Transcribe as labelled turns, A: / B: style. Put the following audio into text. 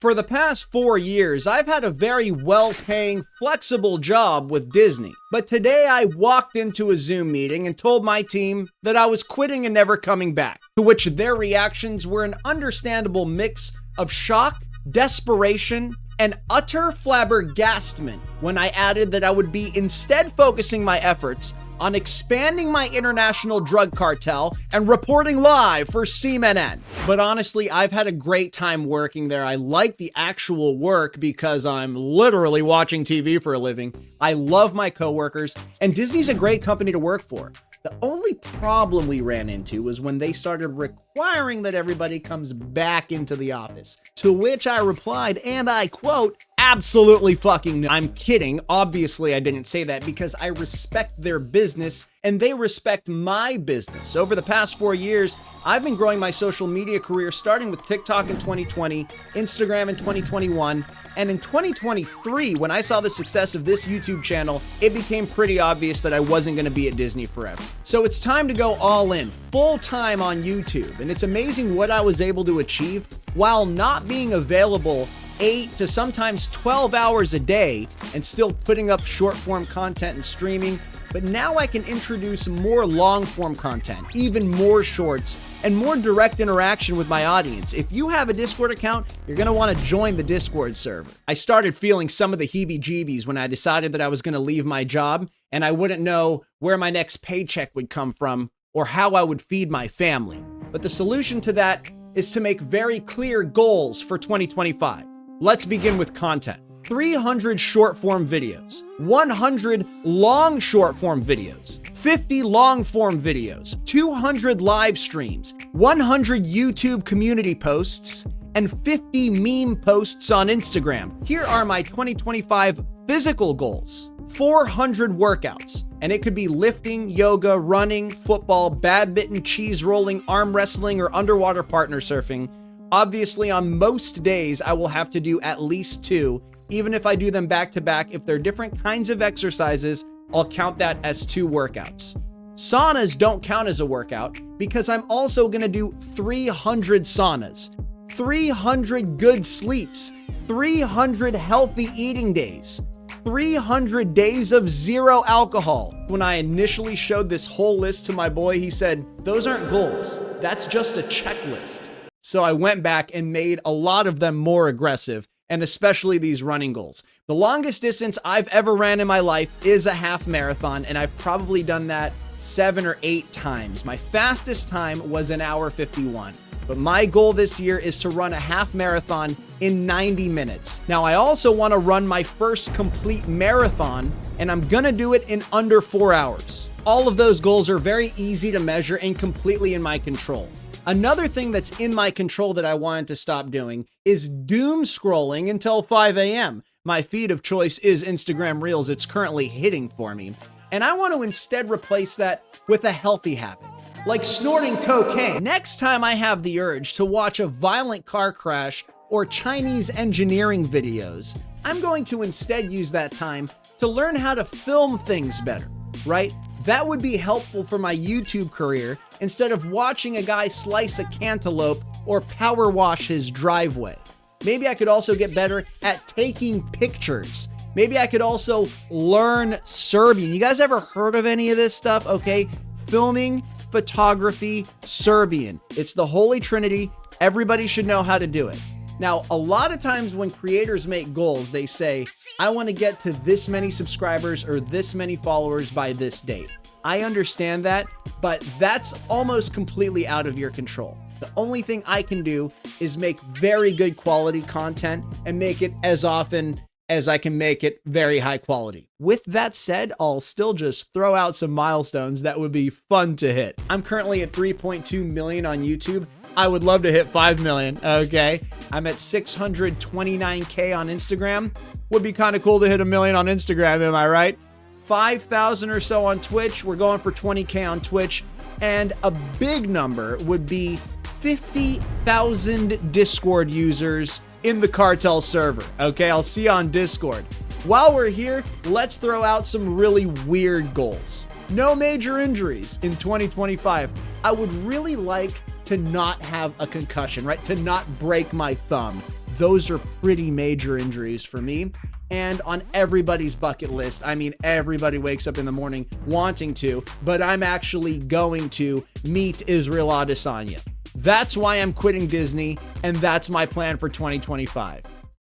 A: For the past 4 years, I've had a very well-paying, flexible job with Disney. But today I walked into a Zoom meeting and told my team that I was quitting and never coming back, to which their reactions were an understandable mix of shock, desperation, and utter flabbergastment when I added that I would be instead focusing my efforts on expanding my international drug cartel and reporting live for CNN. But honestly, I've had a great time working there. I like the actual work because I'm literally watching TV for a living. I love my coworkers, and Disney's a great company to work for. The only problem we ran into was when they started requiring that everybody comes back into the office. To which I replied, and I quote, "Absolutely fucking no." I'm kidding. Obviously, I didn't say that because I respect their business and they respect my business. Over the past 4 years, I've been growing my social media career starting with TikTok in 2020, Instagram in 2021, and in 2023, when I saw the success of this YouTube channel, it became pretty obvious that I wasn't going to be at Disney forever. So it's time to go all in, full time on YouTube, and it's amazing what I was able to achieve while not being available 8 to sometimes 12 hours a day and still putting up short form content and streaming. But now I can introduce more long form content, even more shorts, and more direct interaction with my audience. If you have a Discord account, you're gonna wanna join the Discord server. I started feeling some of the heebie-jeebies when I decided that I was gonna leave my job and I wouldn't know where my next paycheck would come from or how I would feed my family. But the solution to that is to make very clear goals for 2025. Let's begin with content. 300 short-form videos, 100 long short-form videos, 50 long-form videos, 200 live streams, 100 YouTube community posts, and 50 meme posts on Instagram. Here are my 2025 physical goals. 400 workouts, and it could be lifting, yoga, running, football, badminton, cheese rolling, arm wrestling, or underwater partner surfing. Obviously, on most days, I will have to do at least 2. Even if I do them back to back, if they're different kinds of exercises, I'll count that as 2 workouts. Saunas don't count as a workout because I'm also gonna do 300 saunas, 300 good sleeps, 300 healthy eating days, 300 days of 0 alcohol. When I initially showed this whole list to my boy, he said, "Those aren't goals, that's just a checklist." So I went back and made a lot of them more aggressive, and especially these running goals. The longest distance I've ever ran in my life is a half marathon, and I've probably done that 7 or 8 times. My fastest time was 1 hour 51. But my goal this year is to run a half marathon in 90 minutes. Now, I also want to run my first complete marathon, and I'm gonna do it in under 4 hours. All of those goals are very easy to measure and completely in my control. Another thing that's in my control that I wanted to stop doing is doom scrolling until 5 a.m. My feed of choice is Instagram Reels. It's currently hitting for me. And I want to instead replace that with a healthy habit, like snorting cocaine. Next time I have the urge to watch a violent car crash or Chinese engineering videos, I'm going to instead use that time to learn how to film things better, right? That would be helpful for my YouTube career instead of watching a guy slice a cantaloupe or power wash his driveway. Maybe I could also get better at taking pictures. Maybe I could also learn Serbian. You guys ever heard of any of this stuff? Okay, filming, photography, Serbian. It's the Holy Trinity. Everybody should know how to do it. Now, a lot of times when creators make goals, they say, I want to get to this many subscribers or this many followers by this date. I understand that, but that's almost completely out of your control. The only thing I can do is make very good quality content and make it as often as I can make it very high quality. With that said, I'll still just throw out some milestones that would be fun to hit. I'm currently at 3.2 million on YouTube. I would love to hit 5 million, okay? I'm at 629K on Instagram. Would be kind of cool to hit 1 million on Instagram, am I right? 5,000 or so on Twitch. We're going for 20K on Twitch. And a big number would be 50,000 Discord users in the cartel server. Okay, I'll see you on Discord. While we're here, let's throw out some really weird goals. No major injuries in 2025. I would really like to not have a concussion, right? To not break my thumb. those are pretty major injuries for me. And on everybody's bucket list, I mean, everybody wakes up in the morning wanting to, but I'm actually going to meet Israel Adesanya. That's why I'm quitting Disney, and that's my plan for 2025.